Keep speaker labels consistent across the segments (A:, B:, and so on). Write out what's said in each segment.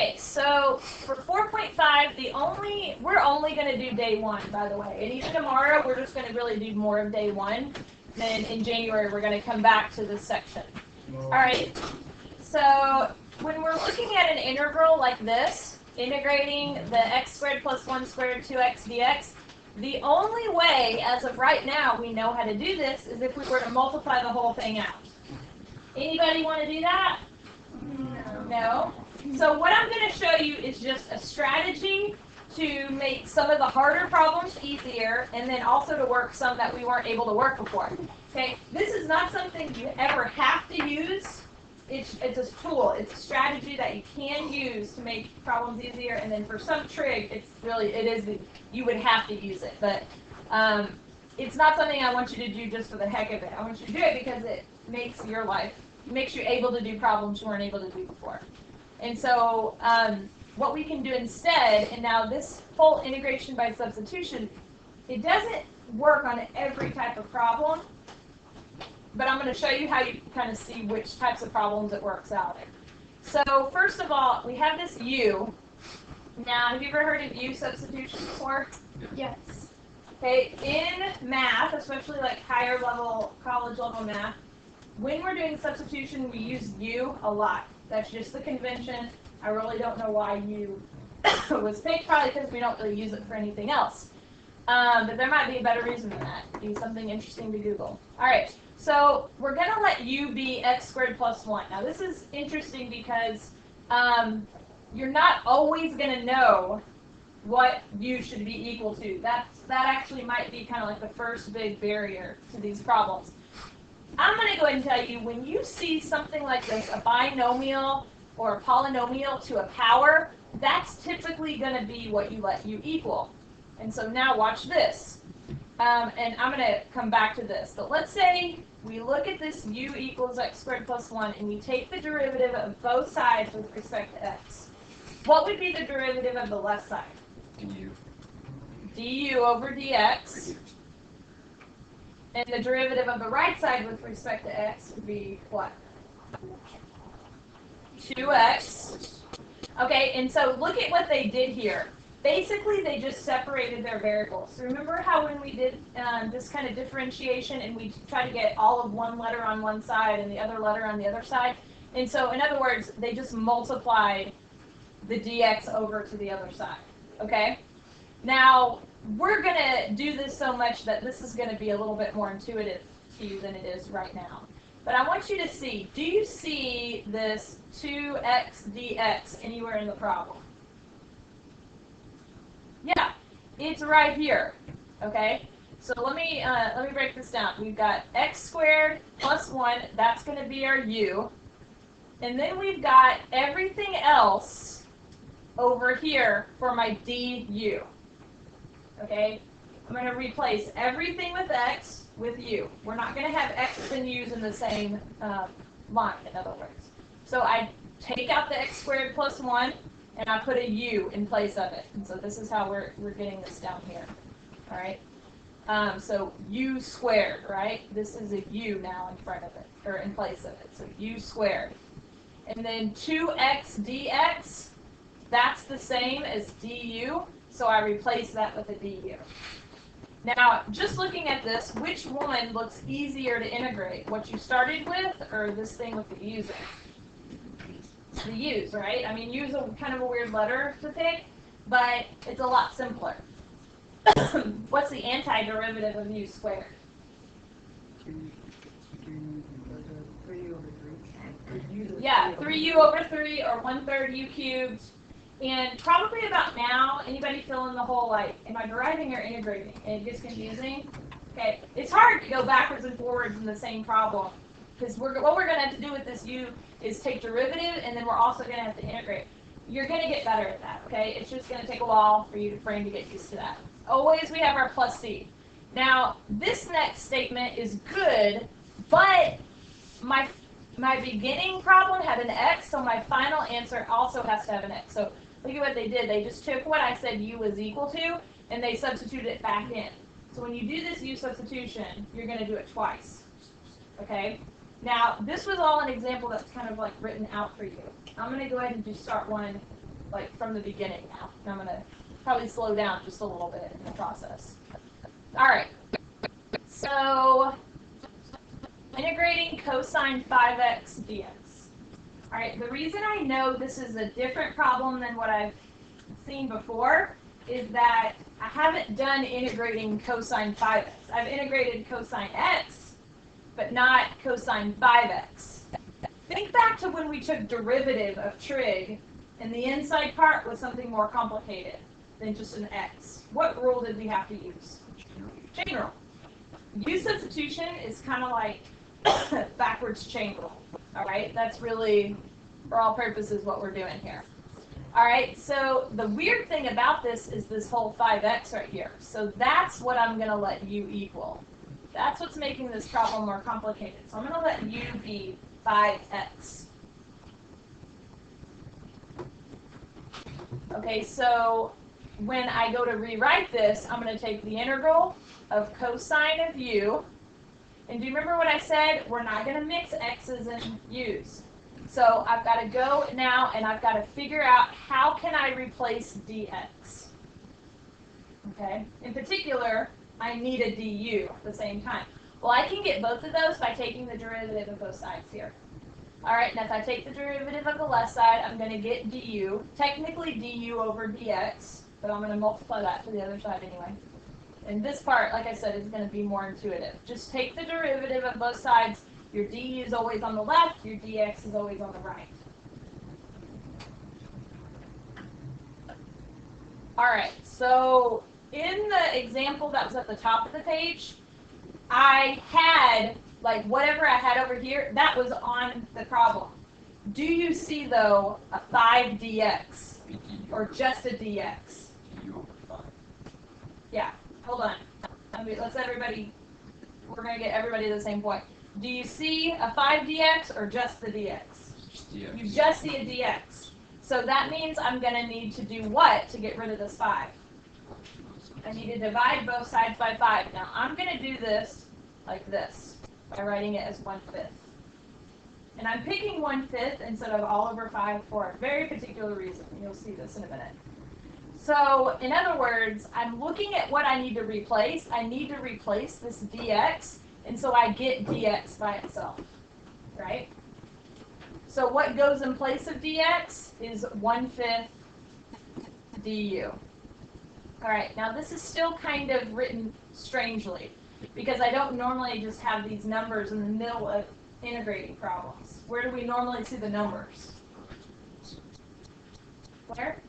A: Okay, so for 4.5, we're only going to do day 1, by the way. And even tomorrow, we're just going to really do more of day 1. Then in January, we're going to come back to this section. All right, so when we're looking at an integral like this, integrating the x squared plus 1 squared 2x dx, the only way, as of right now, we know how to do this is if we were to multiply the whole thing out. Anybody want to do that? No? So what I'm going to show you is just a strategy to make some of the harder problems easier, and then also to work some that we weren't able to work before. Okay? This is not something you ever have to use. It's a tool. It's a strategy that you can use to make problems easier, and then for some trig, you would have to use it. But it's not something I want you to do just for the heck of it. I want you to do it because it makes you able to do problems you weren't able to do before. And so what we can do instead, and now this whole integration by substitution, it doesn't work on every type of problem, but I'm going to show you how you kind of see which types of problems it works out in. So first of all, we have this U. Now, have you ever heard of U substitution before? Yes. Okay, in math, especially like higher level, college level math, when we're doing substitution, we use U a lot. That's just the convention. I really don't know why U was picked, probably because we don't really use it for anything else. But there might be a better reason than that. It'd be something interesting to Google. All right, so we're going to let U be x squared plus 1. Now this is interesting because you're not always going to know what U should be equal to. That actually might be kind of like the first big barrier to these problems. I'm going to go ahead and tell you, when you see something like this, a binomial or a polynomial to a power, that's typically going to be what you let U equal. And so now watch this. And I'm going to come back to this. But let's say we look at this U equals x squared plus 1, and we take the derivative of both sides with respect to x. What would be the derivative of the left side?
B: du.
A: Du over dx. And the derivative of the right side with respect to x would be what? 2x. Okay, and so look at what they did here. Basically, they just separated their variables. Remember how when we did this kind of differentiation and we tried to get all of one letter on one side and the other letter on the other side? And so, in other words, they just multiplied the dx over to the other side. Okay? Now, we're going to do this so much that this is going to be a little bit more intuitive to you than it is right now. But I want you to see, do you see this 2x dx anywhere in the problem? Yeah, it's right here. Okay? So let me break this down. We've got x squared plus 1, that's going to be our u. And then we've got everything else over here for my du. Okay, I'm going to replace everything with x with u. We're not going to have x and u's in the same line, in other words. So I take out the x squared plus 1, and I put a u in place of it. And so this is how we're getting this down here. All right. So u squared, right? This is a u now in front of it, or in place of it. So u squared. And then 2x dx, that's the same as du. So I replace that with a du. Now, just looking at this, which one looks easier to integrate? What you started with, or this thing with the u's in? The u's, right? I mean, u's a kind of a weird letter to pick, but it's a lot simpler. What's the antiderivative of u squared?
C: 3 over 3.
A: Yeah, 3u over 3, or 1/3 u cubed. And probably about now, anybody feeling the whole, like, am I deriving or integrating? And it gets confusing. Okay, it's hard to go backwards and forwards in the same problem. Because what we're going to have to do with this u is take derivative, and then we're also going to have to integrate. You're going to get better at that, okay? It's just going to take a while for you to get used to that. Always we have our plus c. Now, this next statement is good, but my beginning problem had an x, so my final answer also has to have an x. So look at what they did. They just took what I said u was equal to, and they substituted it back in. So when you do this u substitution, you're going to do it twice. Okay? Now, this was all an example that's kind of like written out for you. I'm going to go ahead and just start one like from the beginning now. And I'm going to probably slow down just a little bit in the process. All right. So integrating cosine 5x dx. All right, the reason I know this is a different problem than what I've seen before is that I haven't done integrating cosine 5x. I've integrated cosine x, but not cosine 5x. Think back to when we took derivative of trig, and the inside part was something more complicated than just an x. What rule did we have to use? Chain rule. U substitution is kind of like backwards chain rule. All right, that's really, for all purposes, what we're doing here. All right, so the weird thing about this is this whole 5x right here. So that's what I'm going to let u equal. That's what's making this problem more complicated. So I'm going to let u be 5x. Okay, so when I go to rewrite this, I'm going to take the integral of cosine of u. And do you remember what I said? We're not going to mix x's and u's. So I've got to go now and I've got to figure out how can I replace dx. Okay? In particular, I need a du at the same time. Well, I can get both of those by taking the derivative of both sides here. All right, now if I take the derivative of the left side, I'm going to get du. Technically du over dx, but I'm going to multiply that to the other side anyway. And this part, like I said, is going to be more intuitive. Just take the derivative of both sides. Your du is always on the left. Your dx is always on the right. All right, so in the example that was at the top of the page, I had, like, whatever I had over here, that was on the problem. Do you see, though, a 5 dx or just a dx? Yeah. Hold on. Let's everybody, we're going to get everybody to the same point. Do you see a 5dx or just the dx?
B: Just dx.
A: You just see a dx. So that means I'm going to need to do what to get rid of this 5? I need to divide both sides by 5. Now, I'm going to do this like this by writing it as 1/5. And I'm picking 1/5 instead of all over 5 for a very particular reason. You'll see this in a minute. So, in other words, I'm looking at what I need to replace. I need to replace this dx, and so I get dx by itself, right? So what goes in place of dx is 1/5 du. All right, now this is still kind of written strangely, because I don't normally just have these numbers in the middle of integrating problems. Where do we normally see the numbers? Where?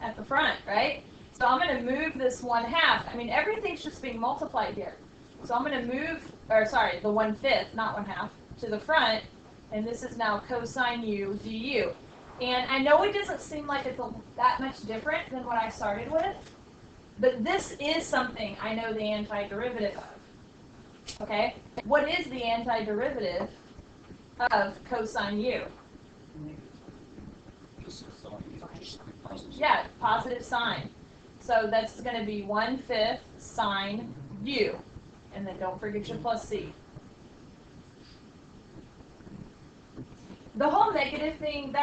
A: At the front, right? So I'm going to move this 1/2. I mean, everything's just being multiplied here. So I'm going to move, or sorry, the 1/5, not 1/2, to the front, and this is now cosine u du. And I know it doesn't seem like it's that much different than what I started with, but this is something I know the antiderivative of. Okay? What is the antiderivative of cosine u? Yeah, positive sign. So that's going to be 1/5 sine u. And then don't forget your plus c. The whole negative thing,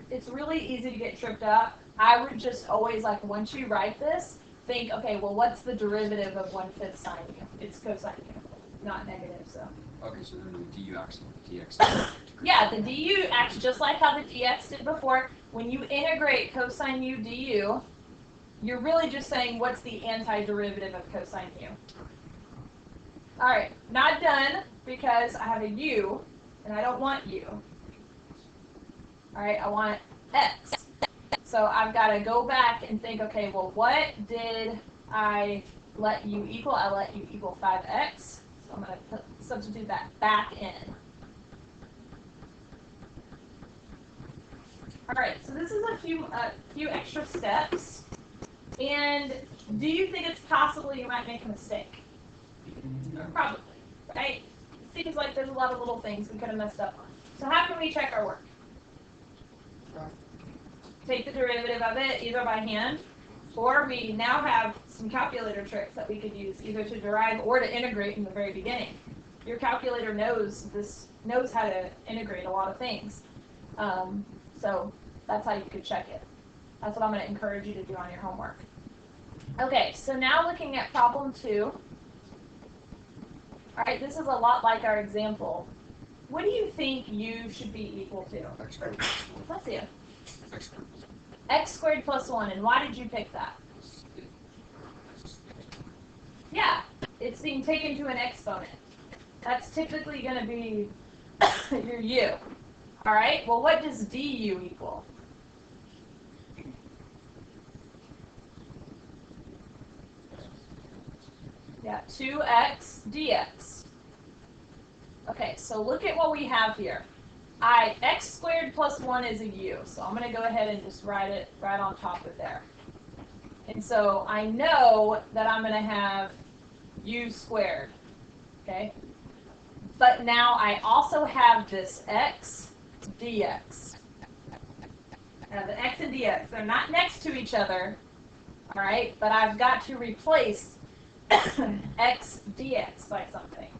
A: it's really easy to get tripped up. I would just always, like, once you write this, think, okay, well, what's the derivative of 1/5 sine u? It's cosine u, not negative, so.
B: Okay, so then the du acts like dx.
A: Yeah, the du acts just like how the dx did before. When you integrate cosine u du, you're really just saying what's the antiderivative of cosine u. All right, not done because I have a u and I don't want u. All right, I want x. So I've got to go back and think, okay, well, what did I let u equal? I let u equal 5x. So I'm going to substitute that back in. All right, so this is a few extra steps. And do you think it's possible you might make a mistake? Probably, right? It seems like there's a lot of little things we could have messed up on. So how can we check our work? Take the derivative of it either by hand, or we now have some calculator tricks that we could use either to derive or to integrate in the very beginning. Your calculator knows how to integrate a lot of things. So that's how you could check it. That's what I'm going to encourage you to do on your homework. Okay, so now looking at problem 2. All right, this is a lot like our example. What do you think u should be equal to?
B: X squared plus
A: Let's see.
B: X squared.
A: X squared plus 1, and why did you pick that? Yeah, it's being taken to an exponent. That's typically going to be your u. All right, well, what does du equal? Yeah, 2x dx. Okay, so look at what we have here. X squared plus 1 is a u, so I'm going to go ahead and just write it right on top of there. And so I know that I'm going to have u squared, okay? But now I also have this x dx. Now the x and dx, they're not next to each other, all right? But I've got to replace x dx by something.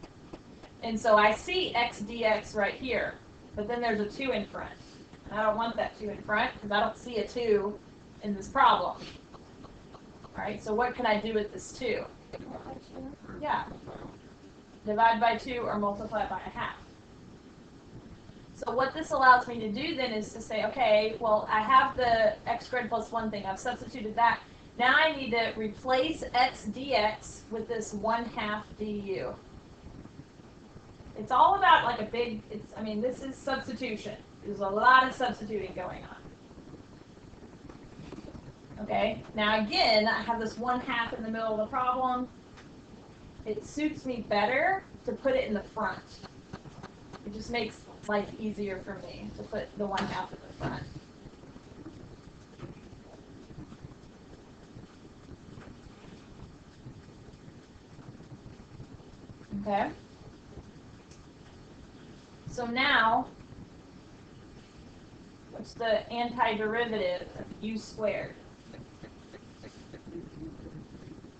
A: And so I see x dx right here, but then there's a 2 in front. And I don't want that 2 in front because I don't see a 2 in this problem. All right, so what can I do with this 2? Yeah. Divide by 2 or multiply by 1/2. So what this allows me to do then is to say, okay, well, I have the x squared plus 1 thing. I've substituted that. Now I need to replace x dx with this 1/2 du. It's all about like a big, I mean, this is substitution. There's a lot of substituting going on. Okay, now again, I have this 1/2 in the middle of the problem. It suits me better to put it in the front. It just makes life easier for me to put the 1/2 in the front. Okay. So now, what's the antiderivative of u squared?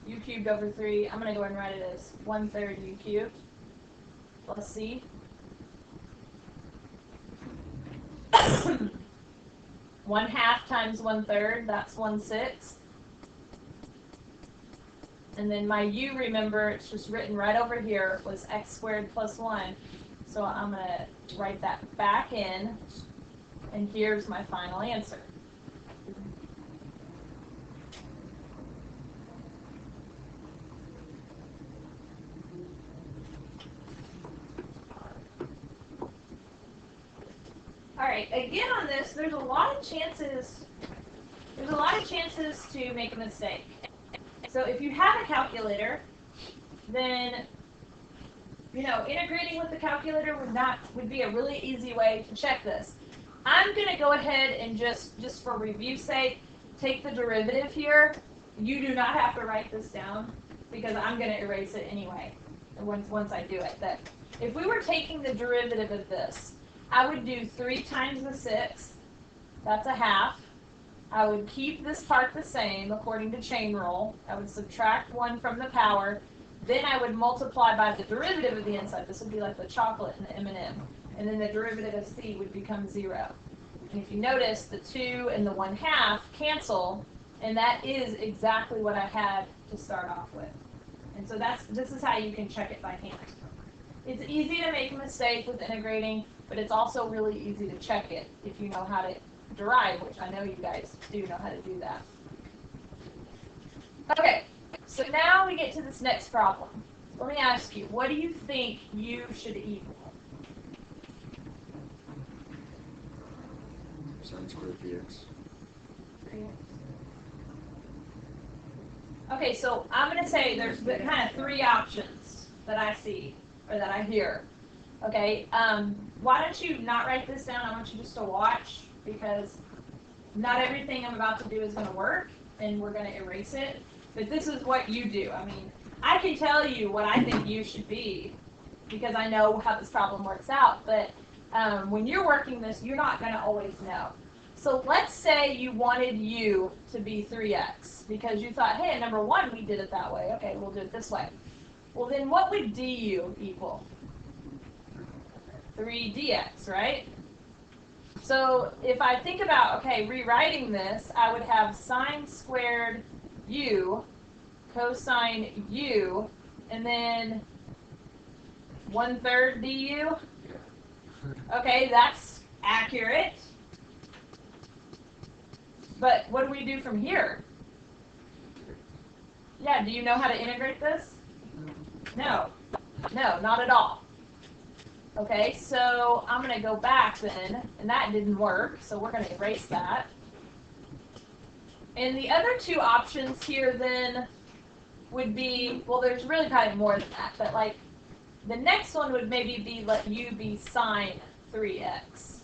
A: U cubed over 3. I'm going to go ahead and write it as 1/3 u cubed plus c. 1/2 times 1/3, that's 1/6. And then my u, remember, it's just written right over here, was x squared plus 1. So I'm going to write that back in, and here's my final answer. All right, again on this, there's a lot of chances to make a mistake. So if you have a calculator, then integrating with the calculator would be a really easy way to check this. I'm going to go ahead and just for review's sake, take the derivative here. You do not have to write this down because I'm going to erase it anyway once I do it. That if we were taking the derivative of this, I would do 3 times the 6. That's 1/2. I would keep this part the same according to chain rule. I would subtract 1 from the power. Then I would multiply by the derivative of the inside. This would be like the chocolate and the M&M. And then the derivative of c would become 0. And if you notice, the 2 and the 1/2 cancel, and that is exactly what I had to start off with. And so this is how you can check it by hand. It's easy to make a mistake with integrating, but it's also really easy to check it if you know how to derive, which I know you guys do know how to do that. Okay, so now we get to this next problem. Let me ask you, what do you think u should equal?
B: Sin squared dx.
A: Okay, so I'm going to say there's kind of 3 options that I see, or that I hear. Okay, why don't you not write this down? I want you just to watch, because not everything I'm about to do is going to work, and we're going to erase it. But this is what you do. I mean, I can tell you what I think u should be, because I know how this problem works out. But when you're working this, you're not going to always know. So let's say you wanted u to be 3x, because you thought, hey, at number 1, we did it that way. Okay, we'll do it this way. Well, then what would du equal? 3 dx, right? So if I think about, okay, rewriting this, I would have sine squared u, cosine u, and then 1/3 du. Okay, that's accurate. But what do we do from here? Yeah, do you know how to integrate this? No. No, not at all. Okay, so I'm going to go back then, and that didn't work, so we're going to erase that. And the other two options here then would be, well, there's really kind of more than that, but like the next one would maybe be let u be sine 3x.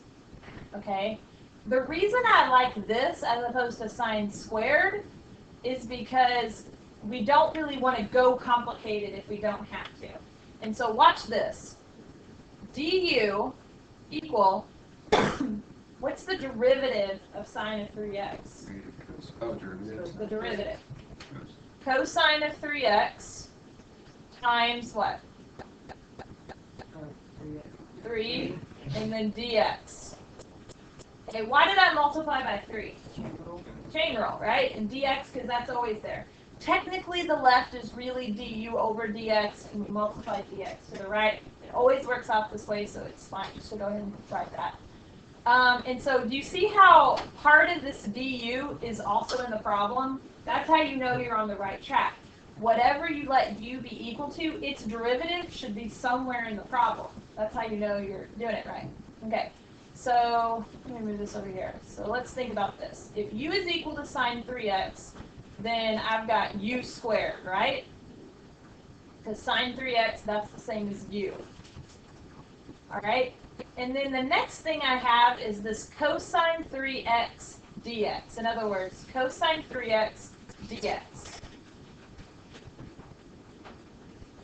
A: Okay? The reason I like this as opposed to sine squared is because we don't really want to go complicated if we don't have to. And so watch this. Du equal, what's the derivative of sine of 3x?
B: Oh, derivative.
A: The derivative. Cosine of 3x times what? 3, and then dx. Okay, why did I multiply by 3? Chain rule, right? And dx, because that's always there. Technically, the left is really du over dx, and we multiply dx to the right. It always works out this way, so it's fine. So go ahead and write that. And so do you see how part of this du is also in the problem? That's how you know you're on the right track. Whatever you let u be equal to, its derivative should be somewhere in the problem. That's how you know you're doing it right. Okay, so let me move this over here. So let's think about this. If u is equal to sine 3x, then I've got u squared, right? Because sine 3x, that's the same as u. All right? And then the next thing I have is this cosine 3x dx. In other words, cosine 3x dx.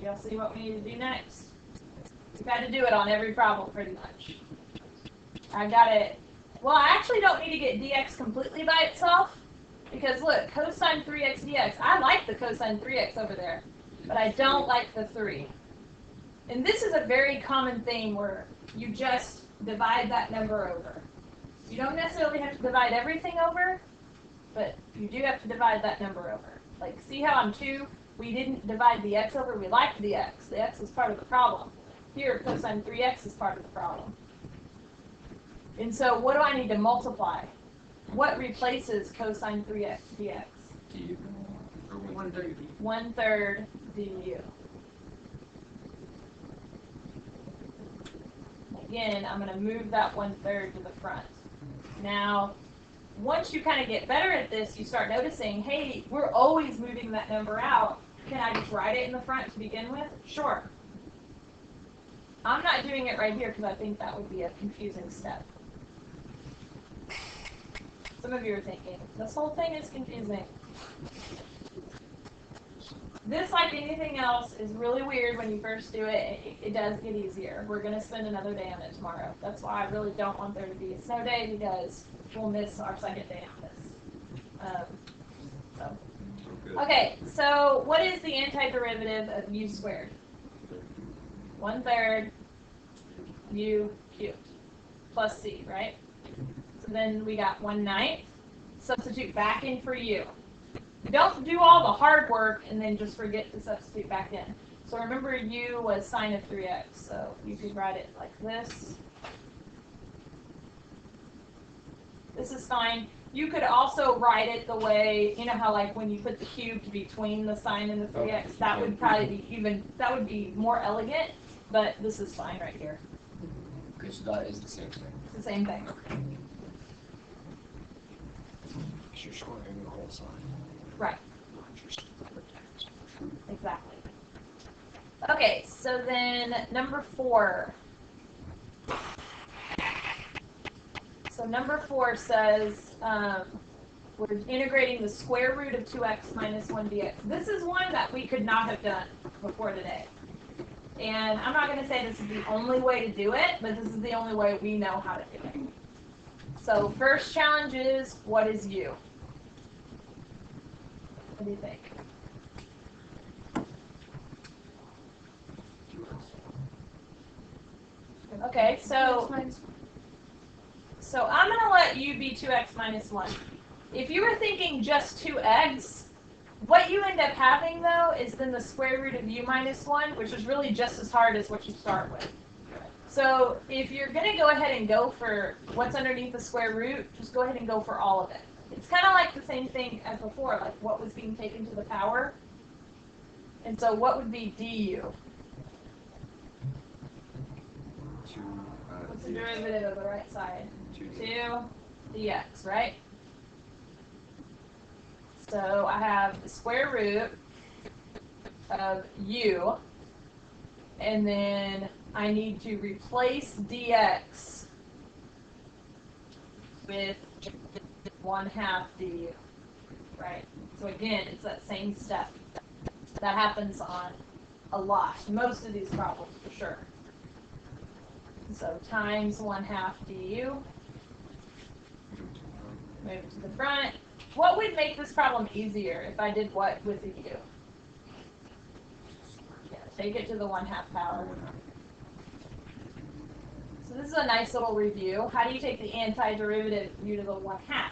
A: Y'all see what we need to do next? We've got to do it on every problem pretty much. I got it. Well, I actually don't need to get dx completely by itself because look, cosine 3x dx. I like the cosine 3x over there, but I don't like the 3. And this is a very common thing where you just divide that number over. You don't necessarily have to divide everything over, but you do have to divide that number over. Like, see how on 2, we didn't divide the x over, we liked the x. The x is part of the problem. Here, cosine 3x is part of the problem. And so what do I need to multiply? What replaces cosine 3x dx?
B: Du. Or 1/3.
A: 1/3 du. Again, I'm going to move that 1/3 to the front. Now, once you kind of get better at this, you start noticing, hey, we're always moving that number out. Can I just write it in the front to begin with? Sure. I'm not doing it right here because I think that would be a confusing step. Some of you are thinking, this whole thing is confusing. This, like anything else, is really weird when you first do it. It does get easier. We're going to spend another day on it tomorrow. That's why I really don't want there to be a snow day because we'll miss our second day on this. Okay, so what is the antiderivative of u squared? 1/3 u cubed plus c, right? So then we got 1/9. Substitute back in for u. Don't do all the hard work and then just forget to substitute back in. So remember u was sine of 3x, so you could write it like this. This is fine. You could also write it the way, you know how like when you put the cubed between the sine and the 3x, that would probably be that would be more elegant, but this is fine right here.
B: Okay, so that is the same thing.
A: It's the same thing.
B: Okay. Because you're squaring the whole side.
A: Right.
B: Not just the text.
A: Exactly. Okay, so then number 4. So number 4 says we're integrating the square root of 2x minus 1 dx. This is one that we could not have done before today. And I'm not going to say this is the only way to do it, but this is the only way we know how to do it. So first challenge is, what is u? What do you think? Okay, so So I'm going to let u be 2x minus 1. If you were thinking just 2x, what you end up having, though, is then the square root of u minus 1, which is really just as hard as what you start with. So if you're going to go ahead and go for what's underneath the square root, just go ahead and go for all of it. It's kind of like the same thing as before, like what was being taken to the power. And so what would be du? What's the derivative of the right side? 2 dx, right? So I have the square root of u, and then I need to replace dx with 1/2 du, right? So again, it's that same step. That happens on a lot, most of these problems for sure. So times 1/2 du, move it to the front. What would make this problem easier if I did what with the u? Yeah, take it to the 1/2 power. So this is a nice little review. How do you take the antiderivative u to the 1/2?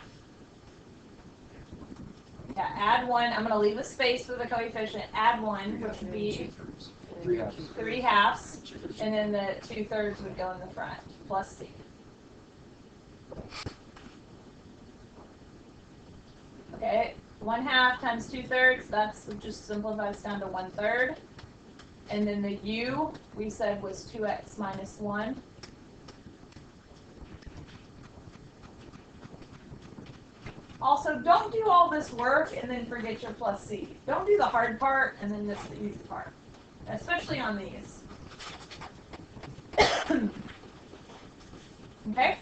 A: Yeah, add 1. I'm going to leave a space for the coefficient. Add 1, which would be 3/2, and then the 2/3 would go in the front, plus c. Okay, 1/2 times 2/3, that's just simplifies down to 1/3. And then the u, we said, was 2x minus 1. Also, don't do all this work and then forget your plus c. Don't do the hard part and then miss the easy part, especially on these. Okay?